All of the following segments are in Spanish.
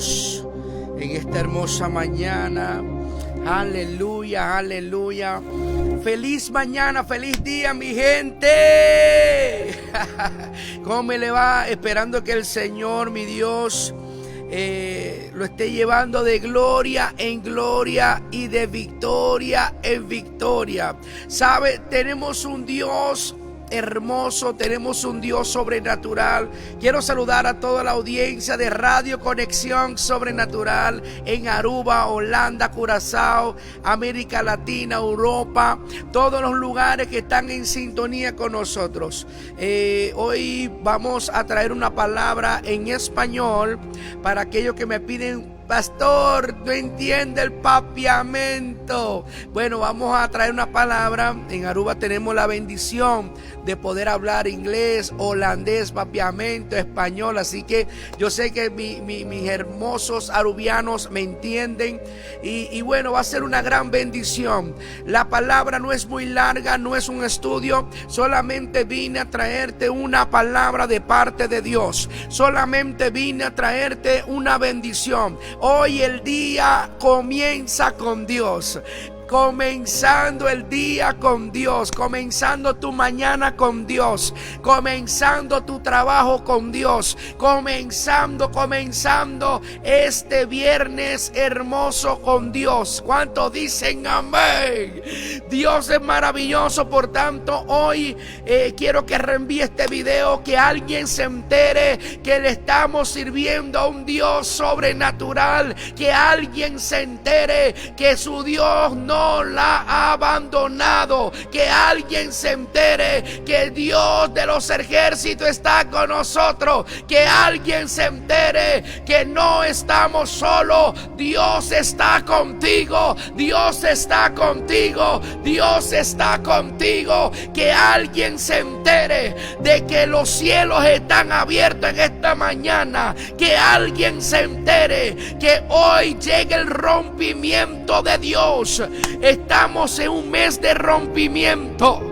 Dios en esta hermosa mañana. Aleluya, aleluya. Feliz mañana, feliz día, mi gente. ¿Cómo me le va? Esperando que el Señor, mi Dios, lo esté llevando de gloria en gloria y de victoria en victoria. ¿Sabe? Tenemos un Dios hermoso, tenemos un Dios sobrenatural. Quiero saludar a toda la audiencia de Radio Conexión Sobrenatural en Aruba, Holanda, Curazao, América Latina, Europa, todos los lugares que están en sintonía con nosotros. Hoy vamos a traer una palabra en español para aquellos que me piden: pastor, no entiende el papiamento. Bueno, vamos a traer una palabra. En Aruba tenemos la bendición de poder hablar inglés, holandés, papiamento, español. Así que yo sé que mis hermosos arubianos me entienden. Y bueno, va a ser una gran bendición. La palabra no es muy larga, no es un estudio. Solamente vine a traerte una palabra de parte de Dios. Solamente vine a traerte una bendición. Hoy el día comienza con Dios. Comenzando el día con Dios, comenzando tu mañana con Dios, comenzando tu trabajo con Dios, comenzando este viernes hermoso con Dios. ¿Cuántos dicen amén? Dios es maravilloso. Por tanto, hoy quiero que reenvíe este video, que alguien se entere que le estamos sirviendo a un Dios sobrenatural, que alguien se entere que su Dios no la ha abandonado, que alguien se entere que el Dios de los ejércitos está con nosotros, que alguien se entere que no estamos solos. Dios está contigo, Dios está contigo, Dios está contigo. Que alguien se entere de que los cielos están abiertos en esta mañana, que alguien se entere que hoy llega el rompimiento de Dios. Estamos en un mes de rompimiento,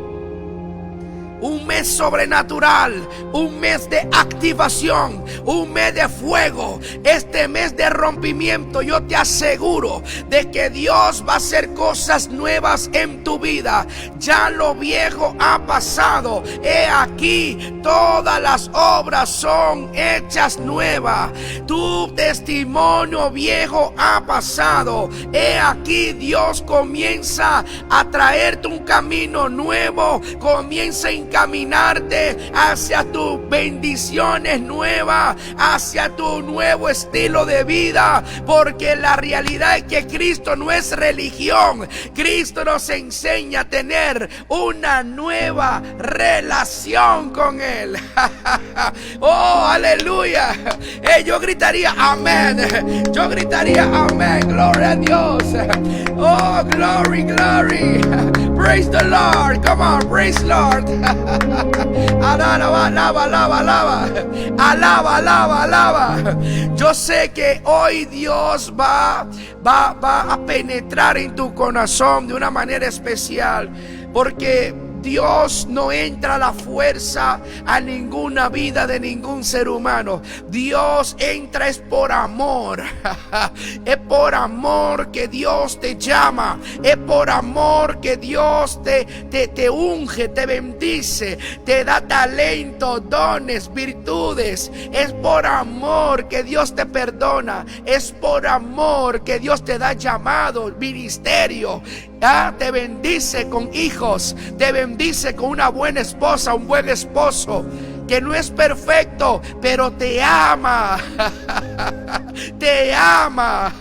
un mes sobrenatural, un mes de activación, un mes de fuego. Este mes de rompimiento, yo te aseguro de que Dios va a hacer cosas nuevas en tu vida. Ya lo viejo ha pasado. He aquí, todas las obras son hechas nuevas. Tu testimonio viejo ha pasado. He aquí, Dios comienza a traerte un camino nuevo. Comienza a encaminarte hacia tus bendiciones nuevas, hacia tu nuevo estilo de vida, porque la realidad es que Cristo no es religión. Cristo nos enseña a tener una nueva relación con Él. Oh, aleluya. Yo gritaría amén. Yo gritaría amén. Gloria a Dios. Oh, glory, glory. Praise the Lord. Come on, praise Lord. Alaba, alaba, alaba, alaba. Alaba, alaba, alaba. Yo sé que hoy Dios va a penetrar en tu corazón de una manera especial, porque Dios no entra a la fuerza a ninguna vida de ningún ser humano. Dios entra es por amor. Es por amor que Dios te llama. Es por amor que Dios te unge, te bendice, te da talento, dones, virtudes. Es por amor que Dios te perdona. Es por amor que Dios te da llamado, ministerio. Te bendice con hijos, te bendice con una buena esposa, un buen esposo que no es perfecto, pero te ama. Te ama.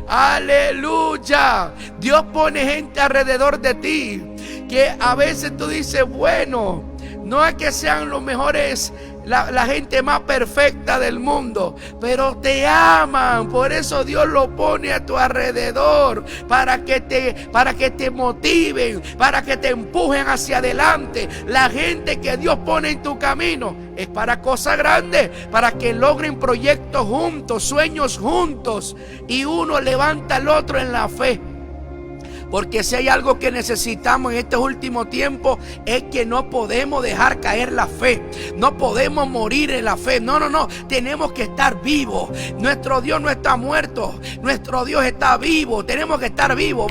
Aleluya. Dios pone gente alrededor de ti que a veces tú dices, bueno, no es que sean los mejores, la gente más perfecta del mundo, pero te aman. Por eso Dios lo pone a tu alrededor, para que te motiven, para que te empujen hacia adelante. La gente que Dios pone en tu camino es para cosas grandes, para que logren proyectos juntos, sueños juntos, y uno levanta al otro en la fe. Porque si hay algo que necesitamos en estos últimos tiempos, es que no podemos dejar caer la fe. No podemos morir en la fe. No. Tenemos que estar vivos. Nuestro Dios no está muerto. Nuestro Dios está vivo. Tenemos que estar vivo.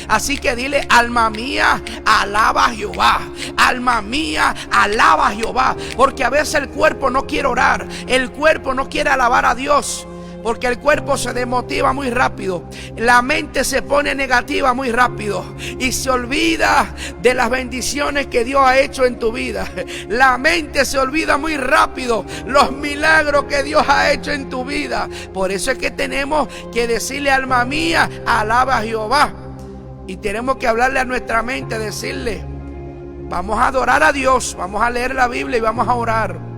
Así que dile: alma mía, alaba a Jehová. Alma mía, alaba a Jehová. Porque a veces el cuerpo no quiere orar. El cuerpo no quiere alabar a Dios. Porque el cuerpo se desmotiva muy rápido. La mente se pone negativa muy rápido. Y se olvida de las bendiciones que Dios ha hecho en tu vida. La mente se olvida muy rápido los milagros que Dios ha hecho en tu vida. Por eso es que tenemos que decirle: alma mía, alaba a Jehová. Y tenemos que hablarle a nuestra mente, decirle: vamos a adorar a Dios, vamos a leer la Biblia y vamos a orar.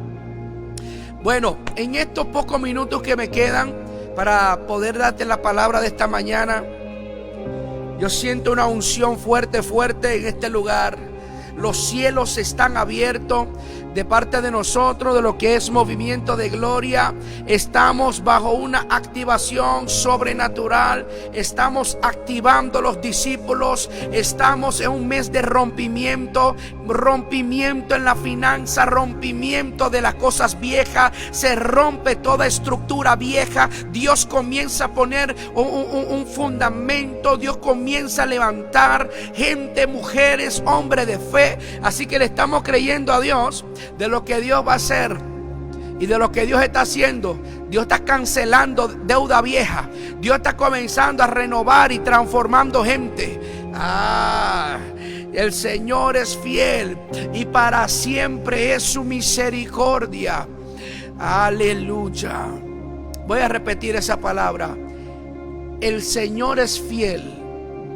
Bueno, en estos pocos minutos que me quedan para poder darte la palabra de esta mañana, yo siento una unción fuerte en este lugar. Los cielos están abiertos de parte de nosotros, de lo que es Movimiento de Gloria. Estamos bajo una activación sobrenatural. Estamos activando los discípulos. Estamos en un mes de rompimiento en la finanza, rompimiento de las cosas viejas. Se rompe toda estructura vieja. Dios comienza a poner un fundamento. Dios comienza a levantar gente, mujeres, hombres de fe. Así que le estamos creyendo a Dios de lo que Dios va a hacer y de lo que Dios está haciendo. Dios está cancelando deuda vieja. Dios está comenzando a renovar y transformando gente. El Señor es fiel y para siempre es su misericordia. Aleluya. Voy a repetir esa palabra. El Señor es fiel.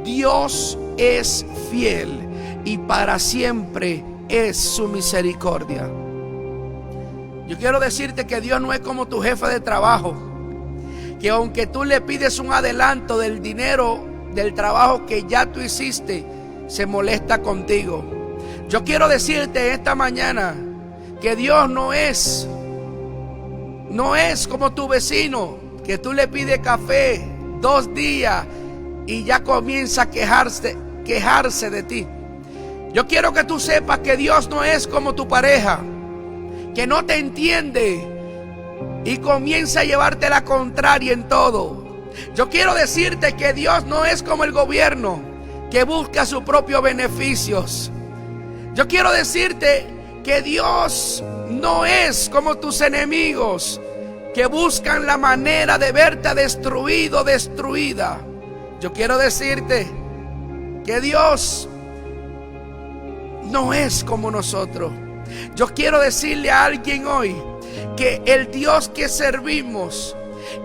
Dios es fiel. Y para siempre es su misericordia. Yo quiero decirte que Dios no es como tu jefe de trabajo, que aunque tú le pides un adelanto del dinero del trabajo que ya tú hiciste, se molesta contigo. Yo quiero decirte esta mañana que Dios no es como tu vecino, que tú le pides café 2 días y ya comienza a quejarse de ti. Yo quiero que tú sepas que Dios no es como tu pareja, que no te entiende y comienza a llevarte la contraria en todo. Yo quiero decirte que Dios no es como el gobierno, que busca sus propios beneficios. Yo quiero decirte que Dios no es como tus enemigos, que buscan la manera de verte destruido, destruida. Yo quiero decirte que Dios no es como nosotros. Yo quiero decirle a alguien hoy que el Dios que servimos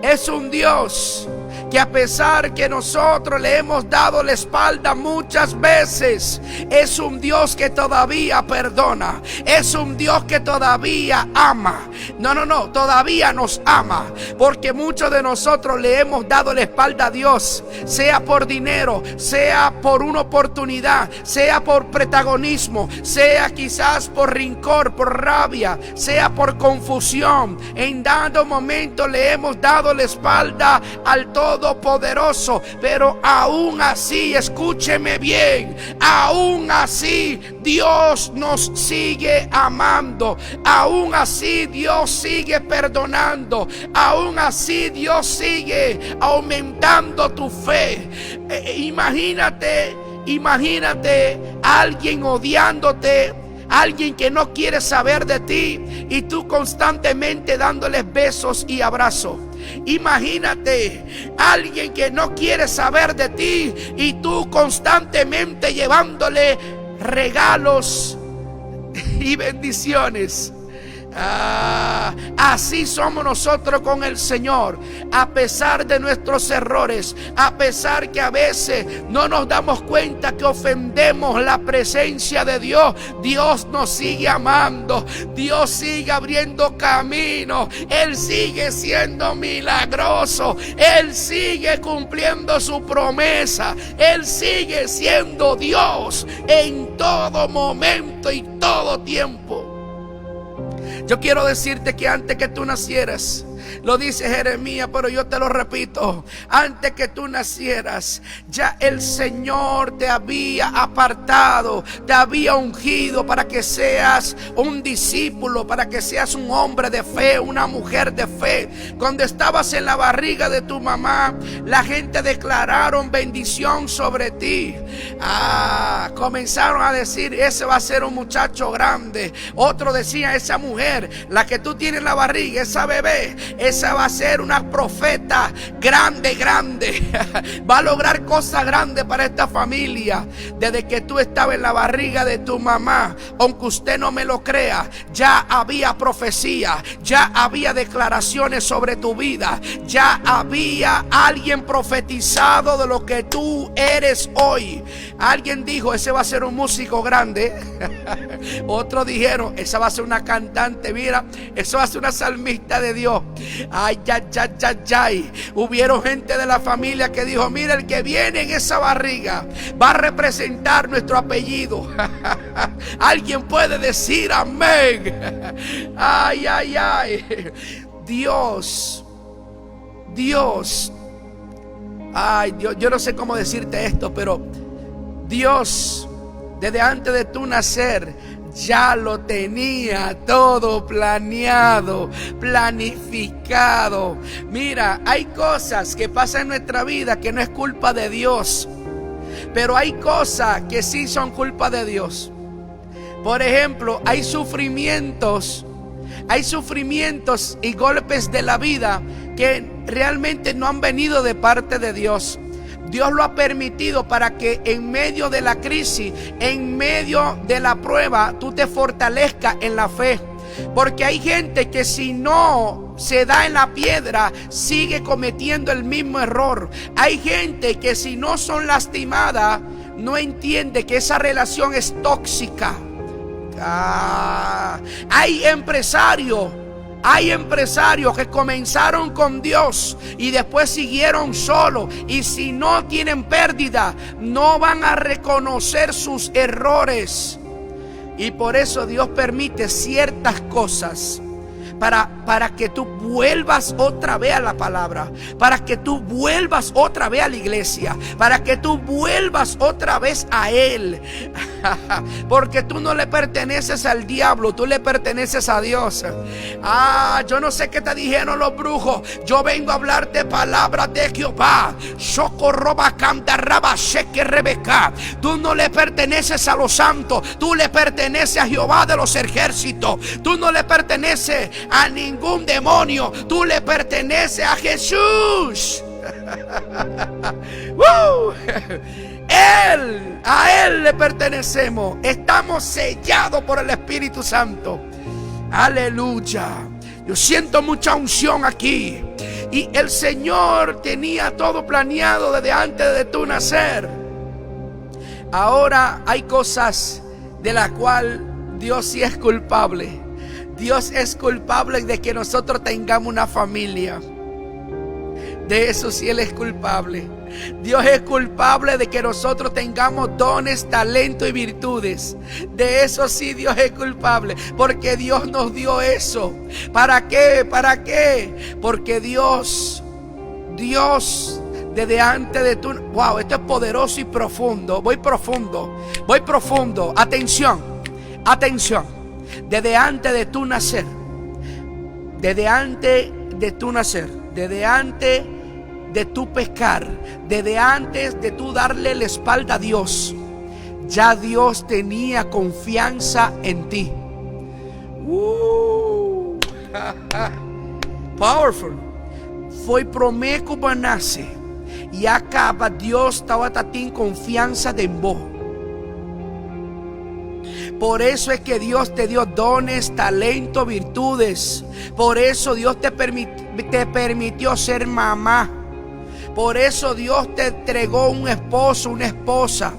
es un Dios que, a pesar que nosotros le hemos dado la espalda muchas veces, es un Dios que todavía perdona. Es un Dios que todavía ama. Todavía nos ama. Porque muchos de nosotros le hemos dado la espalda a Dios, sea por dinero, sea por una oportunidad, sea por protagonismo, sea quizás por rencor, por rabia, sea por confusión. En dado momento le hemos dado la espalda al Todopoderoso, pero aún así, escúcheme bien, aún así Dios nos sigue amando, aún así Dios sigue perdonando, aún así Dios sigue aumentando tu fe. Imagínate a alguien odiándote, alguien que no quiere saber de ti y tú constantemente dándoles besos y abrazos. Imagínate a alguien que no quiere saber de ti y tú constantemente llevándole regalos y bendiciones. Así somos nosotros con el Señor. A pesar de nuestros errores, a pesar que a veces no nos damos cuenta que ofendemos la presencia de Dios, Dios nos sigue amando. Dios sigue abriendo camino. Él sigue siendo milagroso. Él sigue cumpliendo su promesa. Él sigue siendo Dios en todo momento y todo tiempo. Yo quiero decirte que antes que tú nacieras, Lo dice Jeremías, pero yo te lo repito. Antes que tú nacieras, ya el Señor te había apartado, te había ungido para que seas un discípulo, para que seas un hombre de fe, una mujer de fe. Cuando estabas en la barriga de tu mamá, la gente declararon bendición sobre ti. Comenzaron a decir, ese va a ser un muchacho grande. Otro decía, esa mujer, la que tú tienes en la barriga, esa bebé, esa va a ser una profeta grande, grande. Va a lograr cosas grandes para esta familia. Desde que tú estabas en la barriga de tu mamá, aunque usted no me lo crea, ya había profecía, ya había declaraciones sobre tu vida, ya había alguien profetizado de lo que tú eres hoy. Alguien dijo, ese va a ser un músico grande. Otros dijeron, esa va a ser una cantante, mira, eso va a ser una salmista de Dios. Ay, ay, ay, ay, ay. Hubieron gente de la familia que dijo, mira, el que viene en esa barriga va a representar nuestro apellido. Alguien puede decir amén. Ay, ay, ay. Dios. Ay, Dios, yo no sé cómo decirte esto, pero Dios, desde antes de tu nacer, ya lo tenía todo planeado, planificado. Mira, hay cosas que pasan en nuestra vida que no es culpa de Dios, pero hay cosas que sí son culpa de Dios. Por ejemplo, hay sufrimientos y golpes de la vida que realmente no han venido de parte de Dios. Dios lo ha permitido para que en medio de la crisis, en medio de la prueba, tú te fortalezcas en la fe. Porque hay gente que si no se da en la piedra, sigue cometiendo el mismo error. Hay gente que si no son lastimadas, no entiende que esa relación es tóxica. Hay empresarios que comenzaron con Dios y después siguieron solos, y si no tienen pérdida, no van a reconocer sus errores. Y por eso Dios permite ciertas cosas para que tú vuelvas otra vez a la palabra, para que tú vuelvas otra vez a la iglesia, para que tú vuelvas otra vez a Él. Porque tú no le perteneces al diablo, tú le perteneces a Dios. Yo no sé qué te dijeron los brujos. Yo vengo a hablarte palabras de Jehová. Tú no le perteneces a los santos, tú le perteneces a Jehová de los ejércitos. Tú no le perteneces a ningún demonio, tú le perteneces a Jesús. A Él le pertenecemos. Estamos sellados por el Espíritu Santo. Aleluya. Yo siento mucha unción aquí. Y el Señor tenía todo planeado desde antes de tu nacer. Ahora hay cosas de las cuales Dios sí es culpable. Dios es culpable de que nosotros tengamos una familia. De eso sí Él es culpable. Dios es culpable de que nosotros tengamos dones, talentos y virtudes. De eso sí Dios es culpable, porque Dios nos dio eso. ¿Para qué? ¿Para qué? Porque Dios desde antes de tu... Wow, esto es poderoso y profundo. Voy profundo. Atención. Desde antes de tu nacer, desde antes de tu pecar, desde antes de tu darle la espalda a Dios, ya Dios tenía confianza en ti. Powerful. Foi promeko ba nasce e acaba Deus estava em confiança de vos. Por eso es que Dios te dio dones, talentos, virtudes. Por eso Dios te permitió ser mamá. Por eso Dios te entregó un esposo, una esposa.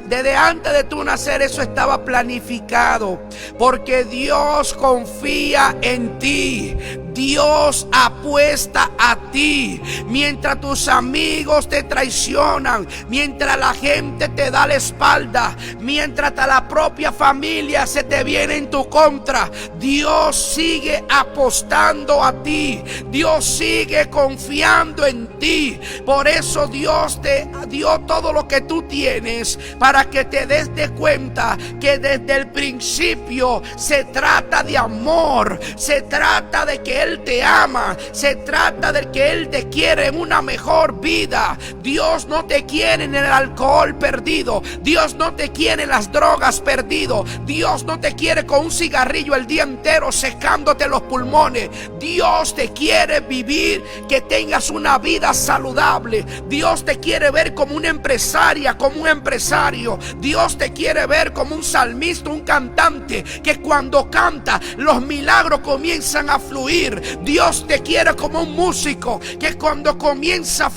Desde antes de tu nacer eso estaba planificado, porque Dios confía en ti. Dios apuesta a ti. Mientras tus amigos te traicionan, mientras la gente te da la espalda, mientras hasta la propia familia se te viene en tu contra, Dios sigue apostando a ti. Dios sigue confiando en ti. Por eso Dios te dio todo lo que tú tienes, para que te des de cuenta que desde el principio se trata de amor, se trata de que Él te ama, se trata de que Él te quiere en una mejor vida. Dios no te quiere en el alcohol perdido. Dios no te quiere en las drogas perdido. Dios no te quiere con un cigarrillo el día entero secándote los pulmones. Dios te quiere vivir, que tengas una vida saludable. Dios te quiere ver como una empresaria, como un empresario. Dios te quiere ver como un salmista, un cantante, que cuando canta los milagros comienzan a fluir. Dios te quiere como un músico, que cuando comienza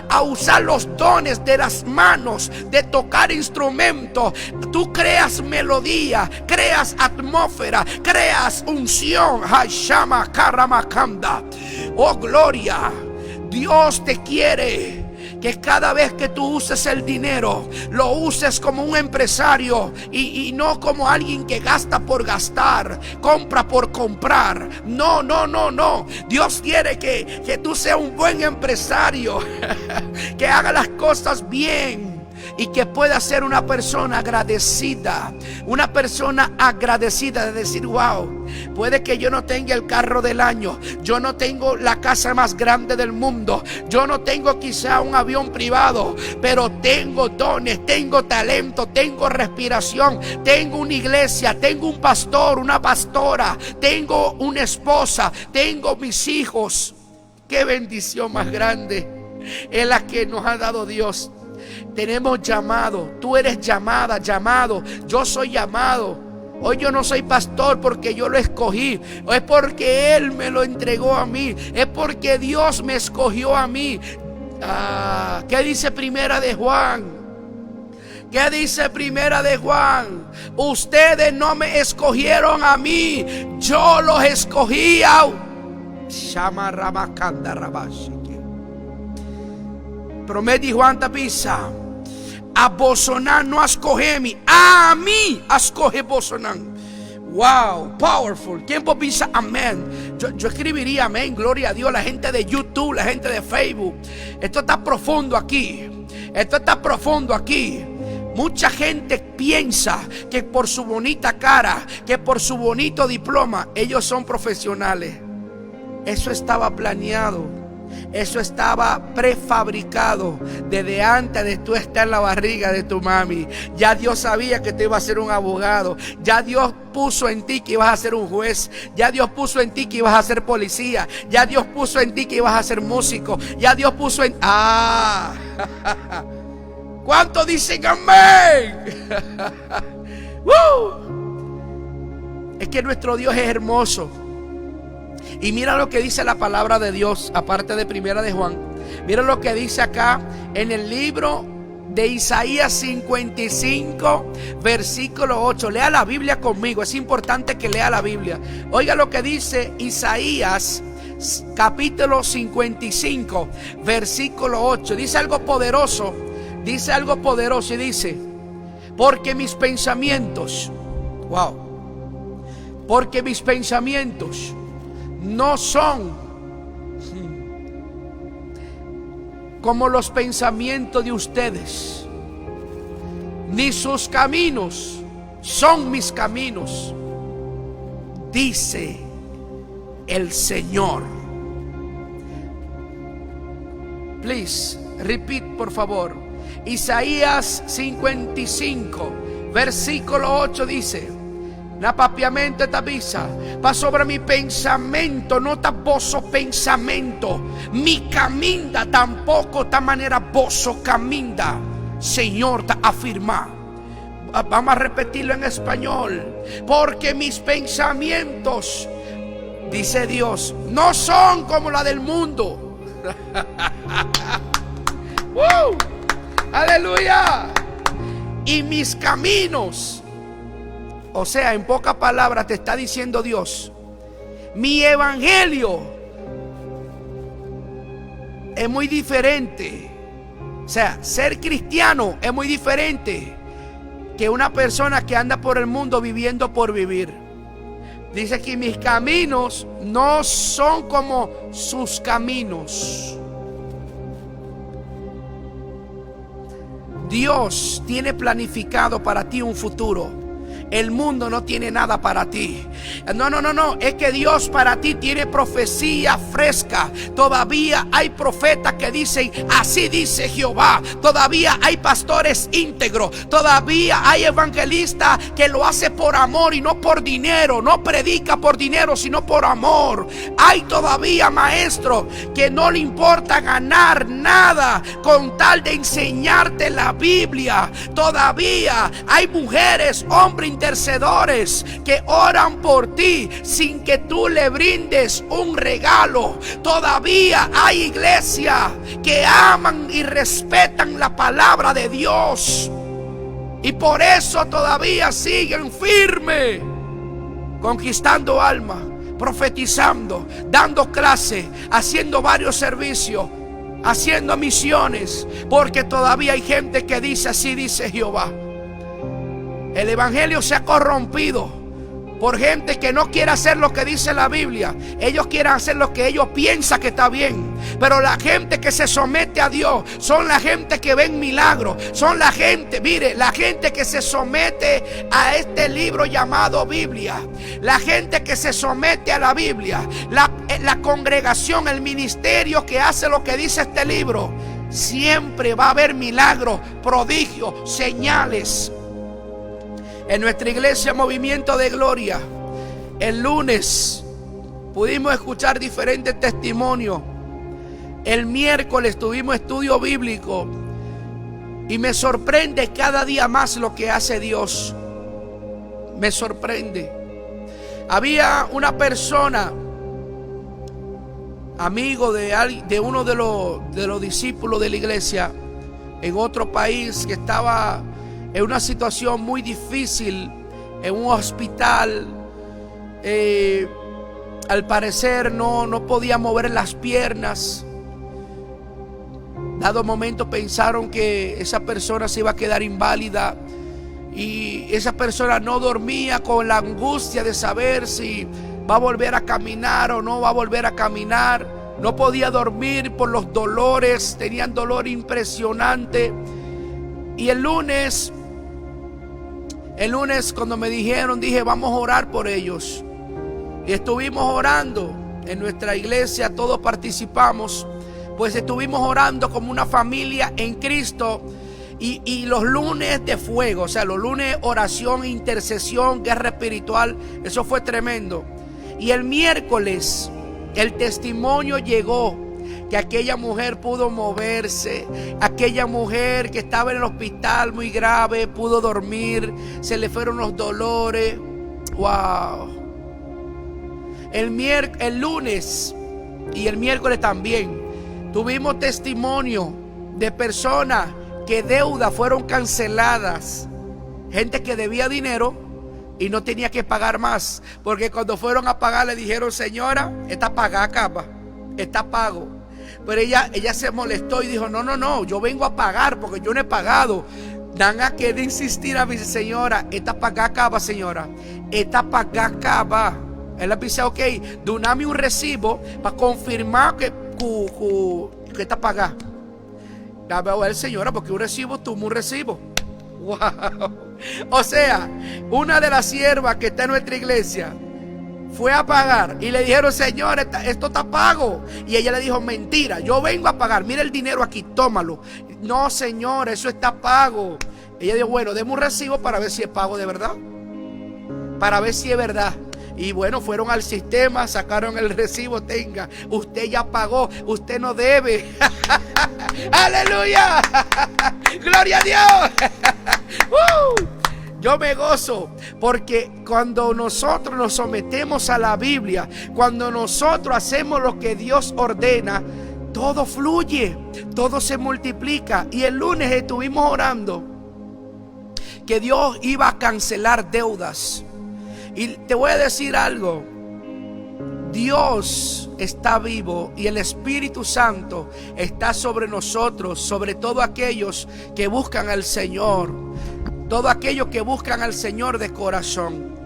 a usar los dones de las manos, de tocar instrumentos, tú creas melodía, creas atmósfera, creas unción. Hayshama Karamakanda. Oh, gloria. Dios te quiere que cada vez que tú uses el dinero, lo uses como un empresario y no como alguien que gasta por gastar, compra por comprar. No, no, no, no. Dios quiere que tú seas un buen empresario, que haga las cosas bien y que pueda ser una persona agradecida. Una persona agradecida de decir: wow, puede que yo no tenga el carro del año, yo no tengo la casa más grande del mundo, yo no tengo quizá un avión privado, pero tengo dones, tengo talento, tengo respiración, tengo una iglesia, tengo un pastor, una pastora, tengo una esposa, tengo mis hijos. Qué bendición más grande es la que nos ha dado Dios. Tenemos llamado, tú eres llamada, llamado, yo soy llamado. Hoy yo no soy pastor porque yo lo escogí, es porque Él me lo entregó a mí, es porque Dios me escogió a mí. ¿Qué dice Primera de Juan? ¿Qué dice Primera de Juan? Ustedes no me escogieron a mí, yo los escogí a Shama Ramakanda Rabashi. Prometi Juan Tapisa. A Bosonan no escogemi, a mí escoge Bosonan. Wow, powerful. ¿Quién piensa amén? Yo escribiría amén, gloria a Dios. La gente de YouTube, la gente de Facebook. Esto está profundo aquí. Esto está profundo aquí. Mucha gente piensa que por su bonita cara, que por su bonito diploma, ellos son profesionales. Eso estaba planeado. Eso estaba prefabricado desde antes de tú estar en la barriga de tu mami. Ya Dios sabía que tú ibas a ser un abogado. Ya Dios puso en ti que ibas a ser un juez. Ya Dios puso en ti que ibas a ser policía. Ya Dios puso en ti que ibas a ser músico. Ya Dios puso en... ¿Cuántos dicen amén? Es que nuestro Dios es hermoso. Y mira lo que dice la palabra de Dios, aparte de Primera de Juan. Mira lo que dice acá en el libro de Isaías 55, versículo 8. Lea la Biblia conmigo, es importante que lea la Biblia. Oiga lo que dice Isaías capítulo 55, versículo 8. Dice algo poderoso, y dice: porque mis pensamientos, porque mis pensamientos no son como los pensamientos de ustedes, ni sus caminos son mis caminos, dice el Señor. Please, repeat, por favor. Isaías 55, versículo 8 dice: na papiamente tabisa, pa sobre mi pensamento, no ta vosso pensamento, mi caminda tampoco ta manera vosso caminda, Señor ta afirma. Vamos a repetirlo en español. Porque mis pensamientos, dice Dios, no son como la del mundo. Aleluya. y mis caminos. O sea, en pocas palabras te está diciendo Dios, mi evangelio es muy diferente. O sea, ser cristiano es muy diferente que una persona que anda por el mundo viviendo por vivir. Dice que mis caminos no son como sus caminos. Dios tiene planificado para ti un futuro. El mundo no tiene nada para ti. No. Es que Dios para ti tiene profecía fresca. Todavía hay profetas que dicen, así dice Jehová. Todavía hay pastores íntegros. Todavía hay evangelistas que lo hace por amor y no por dinero. No predica por dinero, sino por amor. Hay todavía maestros que no le importa ganar nada con tal de enseñarte la Biblia. Todavía hay mujeres, hombres intercedores que oran por ti sin que tú le brindes un regalo. Todavía hay iglesias que aman y respetan la palabra de Dios, y por eso todavía siguen firmes, conquistando almas, profetizando, dando clases, haciendo varios servicios, haciendo misiones, porque todavía hay gente que dice, así dice Jehová. El evangelio se ha corrompido por gente que no quiere hacer lo que dice la Biblia. Ellos quieren hacer lo que ellos piensan que está bien. Pero la gente que se somete a Dios son la gente que ven milagros. Son la gente, mire, la gente que se somete a este libro llamado Biblia. La gente que se somete a la Biblia. La congregación, el ministerio que hace lo que dice este libro. Siempre va a haber milagros, prodigios, señales. En nuestra iglesia Movimiento de Gloria, el lunes pudimos escuchar diferentes testimonios. El miércoles tuvimos estudio bíblico y me sorprende cada día más lo que hace Dios. Me sorprende. Había una persona, amigo de uno de los discípulos de la iglesia en otro país, que estaba en una situación muy difícil en un hospital. Al parecer no podía mover las piernas. Dado momento pensaron que esa persona se iba a quedar inválida, y esa persona no dormía con la angustia de saber si va a volver a caminar o no va a volver a caminar. No podía dormir por los dolores, tenían dolor impresionante. Y el lunes cuando me dijeron, dije, vamos a orar por ellos. Y estuvimos orando en nuestra iglesia, todos participamos. Pues estuvimos orando como una familia en Cristo. Y los lunes de fuego, o sea, los lunes oración, intercesión, guerra espiritual. Eso fue tremendo. Y el miércoles el testimonio llegó, que aquella mujer pudo moverse, aquella mujer que estaba en el hospital muy grave pudo dormir, se le fueron los dolores. Wow. El lunes y el miércoles también tuvimos testimonio de personas que deudas fueron canceladas, gente que debía dinero y no tenía que pagar más, porque cuando fueron a pagar le dijeron, señora, está pagada, capa, está pago. Pero ella se molestó y dijo, no, yo vengo a pagar porque yo no he pagado. Nada que de insistir a mi señora, está pagada, capa, señora, está pagada, capa. Él le dice, ok, doname un recibo para confirmar que está pagada. Ya veo a él, señora, porque un recibo, toma un recibo. Wow. O sea, una de las siervas que está en nuestra iglesia fue a pagar y le dijeron, señor, esto está pago. Y ella le dijo, mentira, yo vengo a pagar, mira el dinero aquí, tómalo. No, señor, eso está pago. Ella dijo, bueno, deme un recibo para ver si es pago de verdad, para ver si es verdad. Y bueno, fueron al sistema, sacaron el recibo, tenga, usted ya pagó, usted no debe. ¡Aleluya! ¡Gloria a Dios! Yo me gozo porque cuando nosotros nos sometemos a la Biblia, cuando nosotros hacemos lo que Dios ordena, todo fluye, todo se multiplica. Y el lunes estuvimos orando que Dios iba a cancelar deudas. Y te voy a decir algo. Dios está vivo y el Espíritu Santo está sobre nosotros, sobre todo aquellos que buscan al Señor, todos aquellos que buscan al Señor de corazón.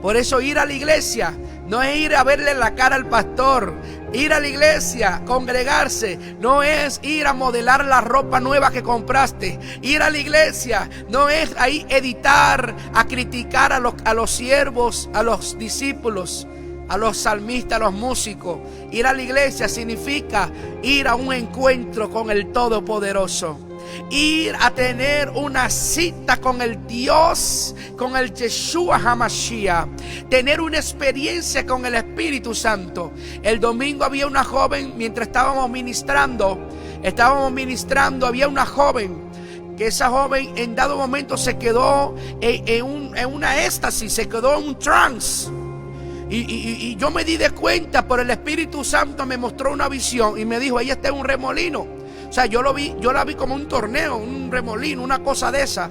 Por eso ir a la iglesia no es ir a verle la cara al pastor. Ir a la iglesia, congregarse, no es ir a modelar la ropa nueva que compraste. Ir a la iglesia no es ahí editar, a criticar a los siervos, a los discípulos, a los salmistas, a los músicos. Ir a la iglesia significa ir a un encuentro con el Todopoderoso. Ir a tener una cita con el Dios, con el Yeshua HaMashiach. Tener una experiencia con el Espíritu Santo. El domingo había una joven, mientras estábamos ministrando, había una joven, que esa joven en dado momento se quedó en una éxtasis, se quedó en un trance. Y yo me di de cuenta, por el Espíritu Santo me mostró una visión y me dijo, ella está en un remolino. O sea, yo la vi como un torneo, un remolino, una cosa de esa.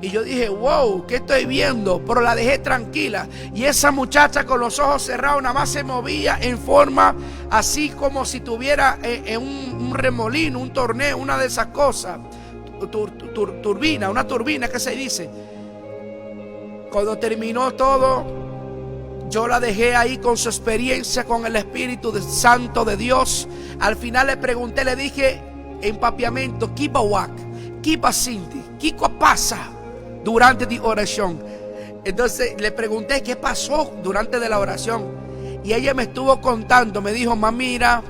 Y yo dije, wow, ¿qué estoy viendo? Pero la dejé tranquila. Y esa muchacha con los ojos cerrados nada más se movía en forma así como si tuviera en un remolino, un torneo, una de esas cosas. Turbina, una turbina, ¿qué se dice? Cuando terminó todo, yo la dejé ahí con su experiencia con el Espíritu Santo de Dios. Al final le pregunté, le dije en papiamento, ¿qué sinti? ¿Qué pasa durante la oración? Entonces le pregunté qué pasó durante de la oración. Y ella me estuvo contando, me dijo, mira,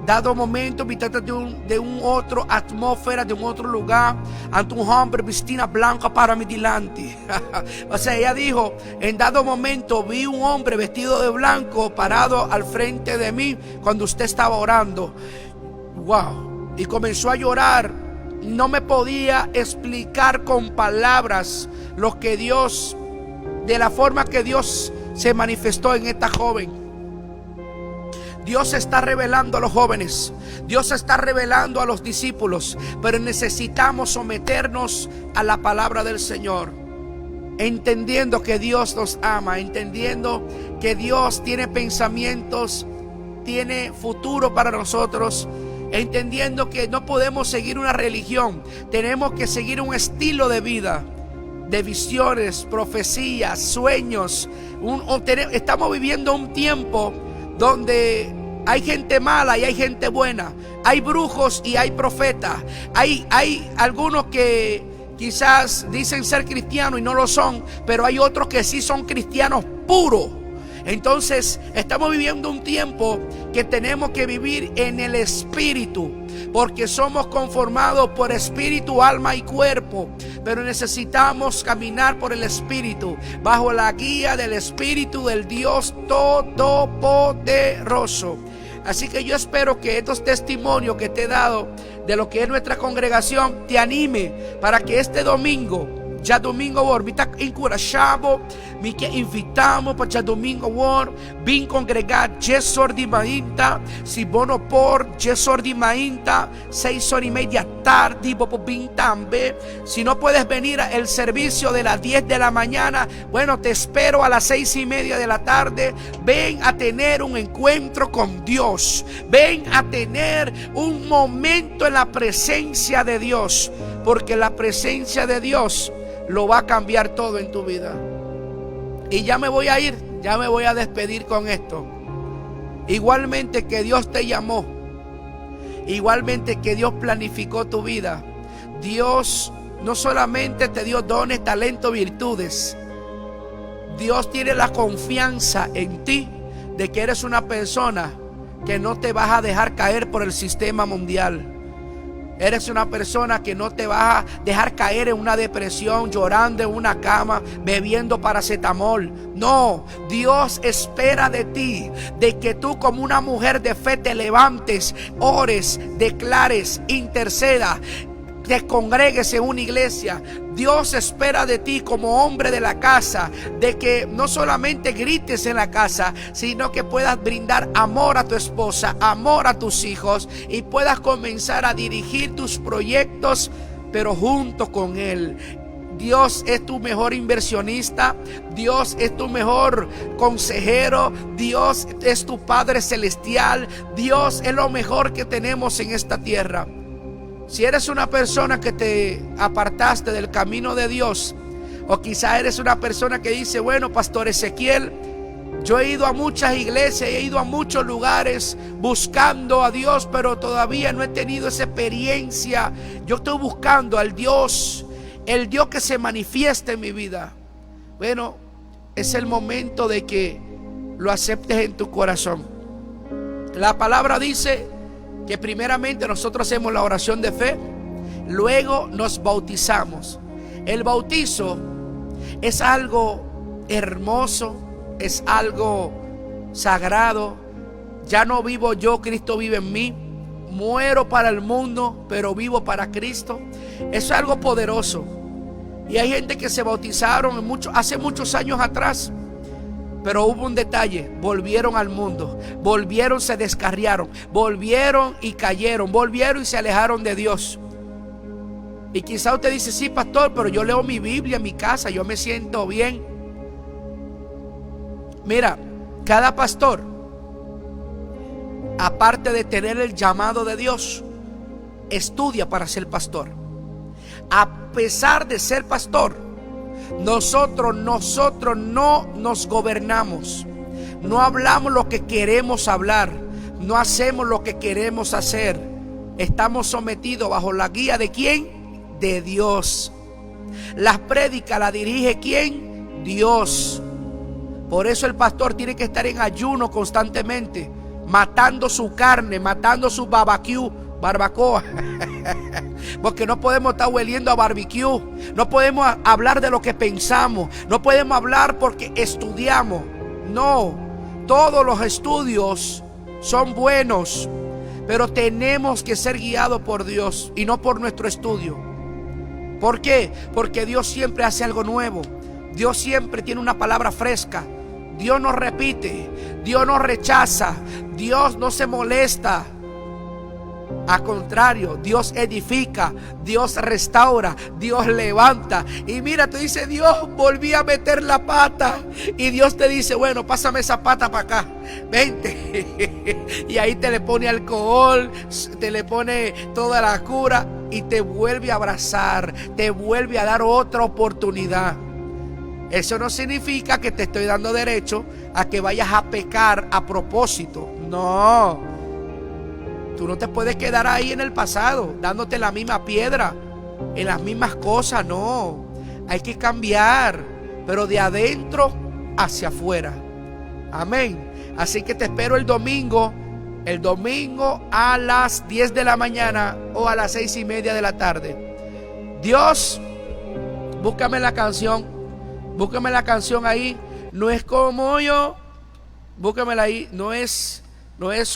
dado momento, me trata de un otro atmósfera, de un otro lugar, ante un hombre vestida blanca para mi delante. O sea, ella dijo, en dado momento vi un hombre vestido de blanco parado al frente de mí cuando usted estaba orando. Wow. Y comenzó a llorar. No me podía explicar con palabras lo que Dios, de la forma que Dios se manifestó en esta joven. Dios se está revelando a los jóvenes, Dios se está revelando a los discípulos, pero necesitamos someternos a la palabra del Señor, entendiendo que Dios nos ama, entendiendo que Dios tiene pensamientos, tiene futuro para nosotros, entendiendo que no podemos seguir una religión, tenemos que seguir un estilo de vida, de visiones, profecías, sueños. Estamos viviendo un tiempo donde hay gente mala y hay gente buena, hay brujos y hay profetas, hay algunos que quizás dicen ser cristianos y no lo son, pero hay otros que sí son cristianos puros. Entonces estamos viviendo un tiempo que tenemos que vivir en el Espíritu, porque somos conformados por espíritu, alma y cuerpo, pero necesitamos caminar por el Espíritu, bajo la guía del Espíritu del Dios Todopoderoso. Así que yo espero que estos testimonios que te he dado de lo que es nuestra congregación te anime para que este domingo, já domingo agora, me está encorajado, me que invitamos para já domingo agora, vim congregar 10 horas de manhã, se bono por 10 horas de manhã, 6 horas y media tarde, vim también. Si no puedes venir al servicio de las 10 de la mañana, bueno, te espero a las 6 y media de la tarde. Ven a tener un encuentro con Dios, ven a tener un momento en la presencia de Dios, porque la presencia de Dios lo va a cambiar todo en tu vida. Y ya me voy a ir, ya me voy a despedir con esto. Igualmente que Dios te llamó, igualmente que Dios planificó tu vida, Dios no solamente te dio dones, talentos, virtudes. Dios tiene la confianza en ti de que eres una persona que no te vas a dejar caer por el sistema mundial. Eres una persona que no te vas a dejar caer en una depresión, llorando en una cama, bebiendo paracetamol. No, Dios espera de ti, de que tú como una mujer de fe te levantes, ores, declares, intercedas, te congregues en una iglesia. Dios espera de ti como hombre de la casa, de que no solamente grites en la casa, sino que puedas brindar amor a tu esposa, amor a tus hijos, y puedas comenzar a dirigir tus proyectos, pero junto con Él. Dios es tu mejor inversionista. Dios es tu mejor consejero. Dios es tu Padre celestial. Dios es lo mejor que tenemos en esta tierra. Si eres una persona que te apartaste del camino de Dios, o quizá eres una persona que dice, bueno, Pastor Ezequiel, yo he ido a muchas iglesias, he ido a muchos lugares buscando a Dios, pero todavía no he tenido esa experiencia. Yo estoy buscando al Dios, el Dios que se manifiesta en mi vida. Bueno, es el momento de que lo aceptes en tu corazón. La palabra dice que primeramente nosotros hacemos la oración de fe, luego nos bautizamos. El bautizo es algo hermoso, es algo sagrado. Ya no vivo yo, Cristo vive en mí. Muero para el mundo, pero vivo para Cristo. Eso es algo poderoso. Y hay gente que se bautizaron hace muchos años atrás, pero hubo un detalle: volvieron al mundo, volvieron, se descarriaron, volvieron y cayeron, volvieron y se alejaron de Dios. Y quizá usted dice, sí, pastor, pero yo leo mi Biblia en mi casa, yo me siento bien. Mira, cada pastor, aparte de tener el llamado de Dios, estudia para ser pastor. A pesar de ser pastor, nosotros no nos gobernamos. No hablamos lo que queremos hablar, no hacemos lo que queremos hacer. Estamos sometidos bajo la guía de ¿quién? De Dios. Las prédicas las dirige ¿quién? Dios. Por eso el pastor tiene que estar en ayuno constantemente, matando su carne, matando su barbacoa. Porque no podemos estar hueliendo a barbecue. No podemos hablar de lo que pensamos. No podemos hablar porque estudiamos. No, todos los estudios son buenos, pero tenemos que ser guiados por Dios y no por nuestro estudio. ¿Por qué? Porque Dios siempre hace algo nuevo. Dios siempre tiene una palabra fresca. Dios no repite, Dios no rechaza, Dios no se molesta. Al contrario, Dios edifica, Dios restaura, Dios levanta. Y mira, tú dices, Dios, volví a meter la pata. Y Dios te dice, bueno, pásame esa pata para acá, vente. Y ahí te le pone alcohol, te le pone toda la cura y te vuelve a abrazar, te vuelve a dar otra oportunidad. Eso no significa que te estoy dando derecho a que vayas a pecar a propósito. No. Tú no te puedes quedar ahí en el pasado, dándote la misma piedra, en las mismas cosas. No. Hay que cambiar, pero de adentro hacia afuera. Amén. Así que te espero el domingo a las 10 de la mañana o a las 6:30 de la tarde. Dios, búscame la canción. Búscame la canción ahí. No es como yo. Búscamela ahí. No es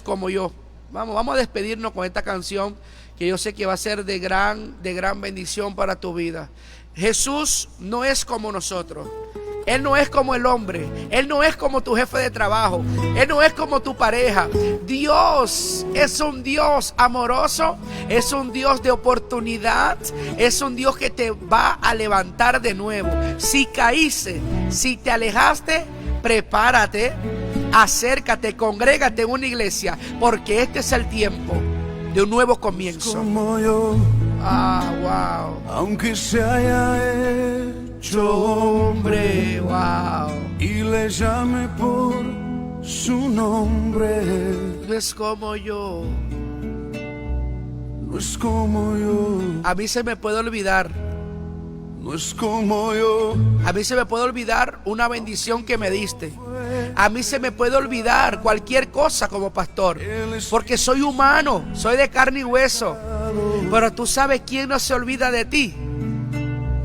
como yo. Vamos a despedirnos con esta canción que yo sé que va a ser de gran bendición para tu vida. Jesús no es como nosotros. Él no es como el hombre. Él no es como tu jefe de trabajo. Él no es como tu pareja. Dios es un Dios amoroso. Es un Dios de oportunidad. Es un Dios que te va a levantar de nuevo. Si caíste, si te alejaste, prepárate, acércate, congrégate en una iglesia, porque este es el tiempo de un nuevo comienzo. Como yo, wow. aunque se haya hecho hombre, wow. y le llame por su nombre, No es como yo. no es como yo, A mí se me puede olvidar. no es como yo, A mí se me puede olvidar una bendición que me diste. A mí se me puede olvidar cualquier cosa como pastor, porque soy humano, soy de carne y hueso. Pero tú sabes quién no se olvida de ti.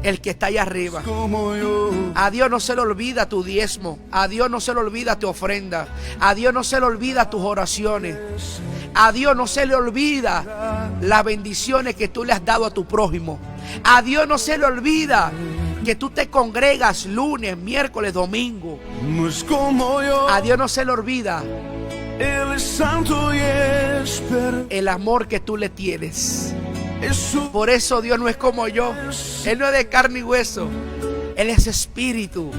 El que está allá arriba. como yo, A Dios no se le olvida tu diezmo. A Dios no se le olvida tu ofrenda. A Dios no se le olvida tus oraciones. A Dios no se le olvida las bendiciones que tú le has dado a tu prójimo. A Dios no se le olvida que tú te congregas lunes, miércoles, domingo. no es como yo. A Dios no se le olvida Él es santo y es perfecto. el amor que tú le tienes. Por eso Dios no es como yo. Él no es de carne y hueso. Él es espíritu.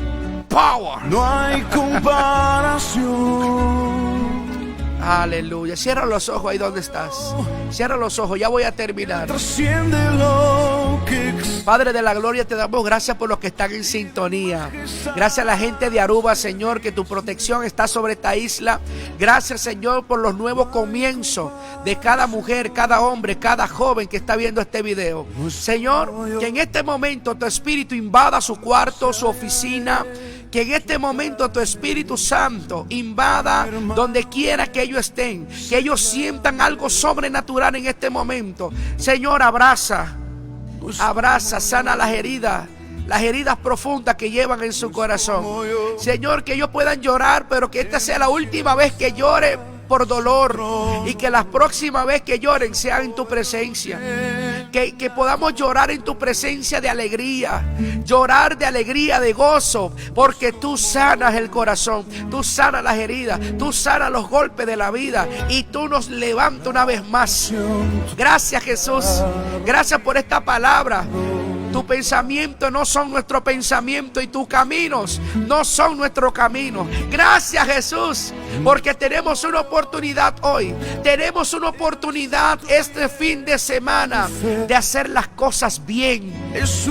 Power. No hay comparación. Aleluya. Cierra los ojos ahí donde estás. Cierra los ojos. Ya voy a terminar. Trasciende lo que Padre de la gloria, te damos gracias por los que están en sintonía. Gracias a la gente de Aruba, Señor, que tu protección está sobre esta isla. Gracias, Señor, por los nuevos comienzos de cada mujer, cada hombre, cada joven que está viendo este video. Señor, que en este momento tu Espíritu invada su cuarto, su oficina. Que en este momento tu Espíritu Santo invada donde quiera que ellos estén. Que ellos sientan algo sobrenatural en este momento. Señor, abraza, sana las heridas profundas que llevan en su corazón. Señor, que ellos puedan llorar, pero que esta sea la última vez que llore por dolor, y que la próxima vez que lloren sea en tu presencia. Que podamos llorar en tu presencia de alegría, llorar de alegría, de gozo, porque tú sanas el corazón, tú sanas las heridas, tú sanas los golpes de la vida, y tú nos levantas una vez más. Gracias, Jesús. Gracias por esta palabra. Tu pensamiento no son nuestro pensamiento, y tus caminos no son nuestro camino. Gracias, Jesús, porque tenemos una oportunidad hoy. Tenemos una oportunidad este fin de semana de hacer las cosas bien,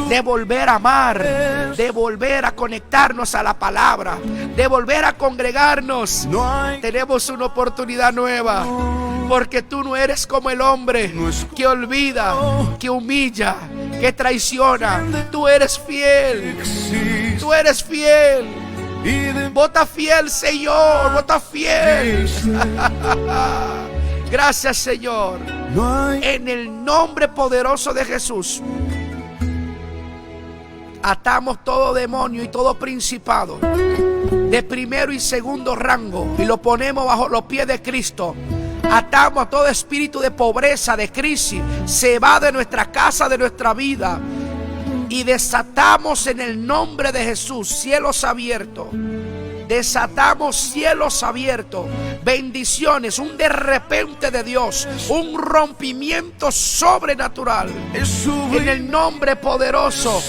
de volver a amar, de volver a conectarnos a la palabra, de volver a congregarnos. Tenemos una oportunidad nueva, porque tú no eres como el hombre que olvida, que humilla, que traiciona. Tú eres fiel. Tú eres fiel. Vota fiel, Señor. Vota fiel. Gracias, Señor. En el nombre poderoso de Jesús, atamos todo demonio y todo principado de primero y segundo rango y lo ponemos bajo los pies de Cristo. Atamos a todo espíritu de pobreza, de crisis. Se va de nuestra casa, de nuestra vida. Y desatamos en el nombre de Jesús cielos abiertos. Desatamos cielos abiertos, bendiciones, un de repente de Dios, un rompimiento sobrenatural en el nombre poderoso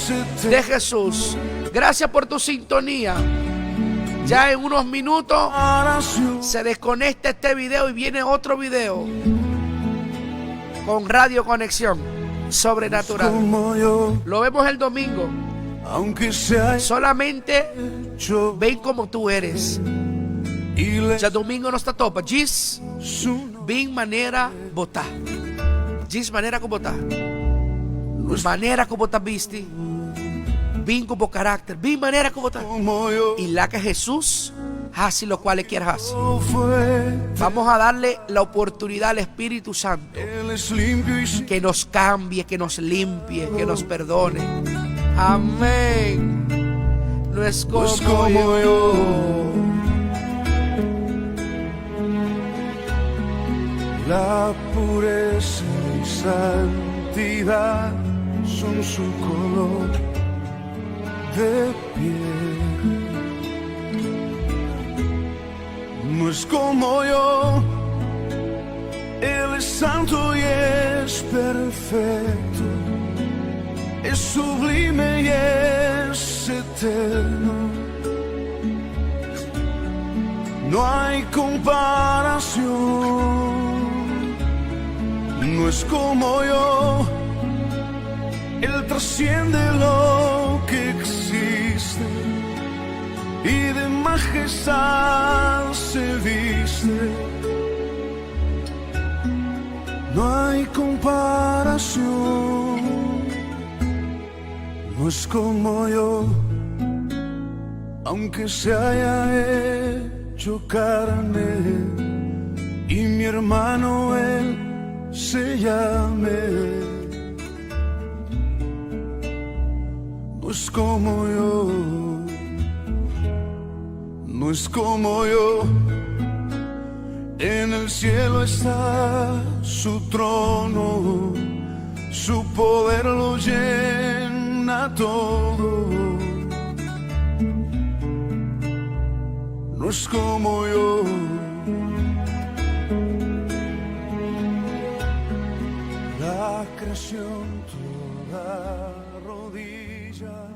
de Jesús. Gracias por tu sintonía. Ya en unos minutos se desconecta este video y viene otro video con Radio Conexión Sobrenatural. Lo vemos el domingo. Solamente ven como tú eres. Ya domingo non sta topa. Gis bin manera botar. Gis manera como botar. Manera como botar visti. Bin como carácter. Bin manera como botar. Y la que Jesús hace lo cual le quiere hacer. Vamos a darle la oportunidad al Espíritu Santo que nos cambie, que nos limpie, que nos perdone. Amén. No es como yo. La pureza y santidad son su color de piel. No es como yo, Él es santo y es perfecto, es sublime y es eterno. No hay comparación. No es como yo, Él trasciende lo que existe y de majestad se viste. No hay comparación. No es como yo, aunque se haya hecho carne y mi hermano Él se llame. No es como yo, no es como yo. En el cielo está su trono, su poder lo llena todo. No es como yo. La creación toda rodilla